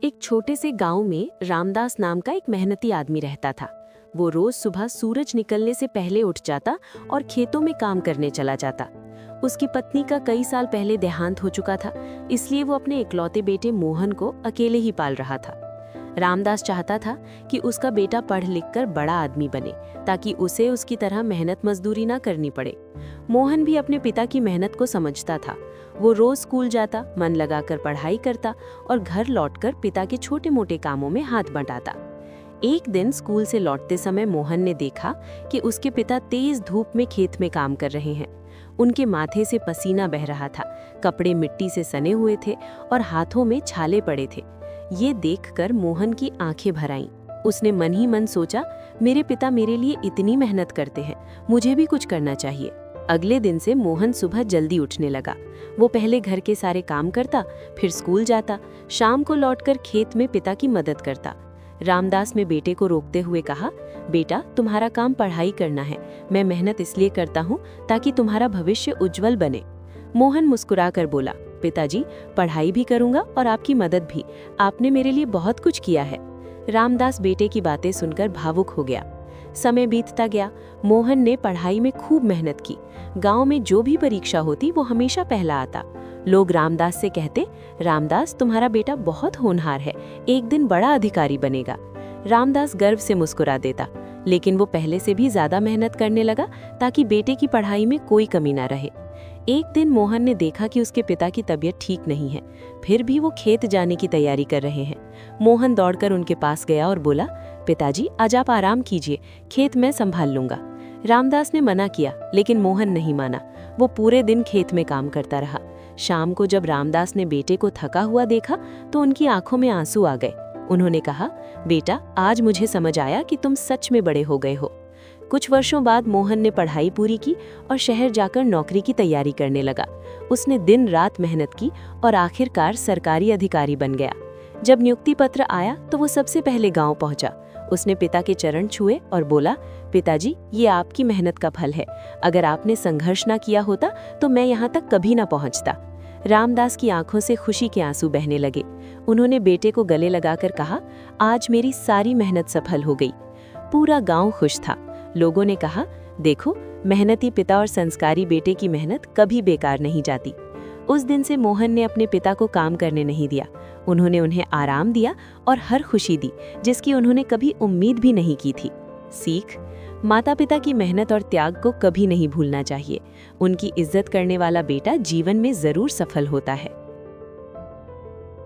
एक छोटे से गांव में रामदास नाम का एक मेहनती आदमी रहता था। वो रोज सुबह सूरज निकलने से पहले उठ जाता और खेतों में काम करने चला जाता। उसकी पत्नी का कई साल पहले देहांत हो चुका था, इसलिए वो अपने इकलौते बेटे मोहन को अकेले ही पाल रहा था। रामदास चाहता था कि उसका बेटा पढ़ लिख कर बड़ा आदमी बने, ताकि उसे उसकी तरह मेहनत मजदूरी ना करनी पड़े। मोहन भी अपने पिता की मेहनत को समझता था। वो रोज स्कूल जाता, मन लगाकर पढ़ाई करता और घर लौटकर पिता के छोटे मोटे कामों में हाथ बंटाता। एक दिन स्कूल से लौटते समय मोहन ने देखा कि उसके पिता तेज धूप में खेत में काम कर रहे हैं। उनके माथे से पसीना बह रहा था, कपड़े मिट्टी से सने हुए थे और हाथों में छाले पड़े थे। ये देखकर मोहन की आंखें भर आईं। उसने मन ही मन सोचा, मेरे पिता मेरे लिए इतनी मेहनत करते हैं, मुझे भी कुछ करना चाहिए। अगले दिन से मोहन सुबह जल्दी उठने लगा। वो पहले घर के सारे काम करता, फिर स्कूल जाता, शाम को लौटकर खेत में पिता की मदद करता। रामदास ने बेटे को रोकते हुए कहा, बेटा तुम्हारा काम पढ़ाई करना है, मैं मेहनत इसलिए करता हूँ ताकि तुम्हारा भविष्य उज्जवल बने। मोहन मुस्कुराकर बोला, पिताजी पढ़ाई भी करूंगा और आपकी मदद भी, आपने मेरे लिए बहुत कुछ किया है। रामदास बेटे की बातें सुनकर भावुक हो गया। समय बीतता गया, मोहन ने पढ़ाई में खूब मेहनत की। गांव में जो भी परीक्षा होती वो हमेशा पहला आता। लोग रामदास से कहते, रामदास तुम्हारा बेटा बहुत होनहार है, एक दिन बड़ा अधिकारी बनेगा। रामदास गर्व से मुस्कुरा देता, लेकिन वो पहले से भी ज्यादा मेहनत करने लगा ताकि बेटे की पढ़ाई में कोई कमी ना रहे। एक दिन मोहन ने देखा कि उसके पिता की तबीयत ठीक नहीं है, फिर भी वो खेत जाने की तैयारी कर रहे हैं। मोहन दौड़कर उनके पास गया और बोला, पिताजी आज आप आराम कीजिए, खेत मैं संभाल लूंगा। रामदास ने मना किया, लेकिन मोहन नहीं माना। वो पूरे दिन खेत में काम करता रहा। शाम को जब रामदास ने बेटे को थका हुआ देखा तो उनकी आंखों में आंसू आ गए। उन्होंने कहा, बेटा आज मुझे समझ आया कि तुम सच में बड़े हो गए हो। कुछ वर्षों बाद मोहन ने पढ़ाई पूरी की और शहर जाकर नौकरी की तैयारी करने लगा। उसने दिन रात मेहनत की और आखिरकार सरकारी अधिकारी बन गया। जब नियुक्ति पत्र आया तो वो सबसे पहले गांव पहुंचा। उसने पिता के चरण छुए और बोला, पिताजी ये आपकी मेहनत का फल है, अगर आपने संघर्ष ना किया होता तो मैं यहाँ तक कभी ना पहुँचता। रामदास की आंखों से खुशी के आंसू बहने लगे। उन्होंने बेटे को गले लगाकर कहा, आज मेरी सारी मेहनत सफल हो गई। पूरा गांव खुश था। लोगों ने कहा, देखो मेहनती पिता और संस्कारी बेटे की मेहनत कभी बेकार नहीं जाती। उस दिन से मोहन ने अपने पिता को काम करने नहीं दिया। उन्होंने उन्हें आराम दिया और हर खुशी दी जिसकी उन्होंने कभी उम्मीद भी नहीं की थी। सीख, माता पिता की मेहनत और त्याग को कभी नहीं भूलना चाहिए। उनकी इज्जत करने वाला बेटा जीवन में जरूर सफल होता है।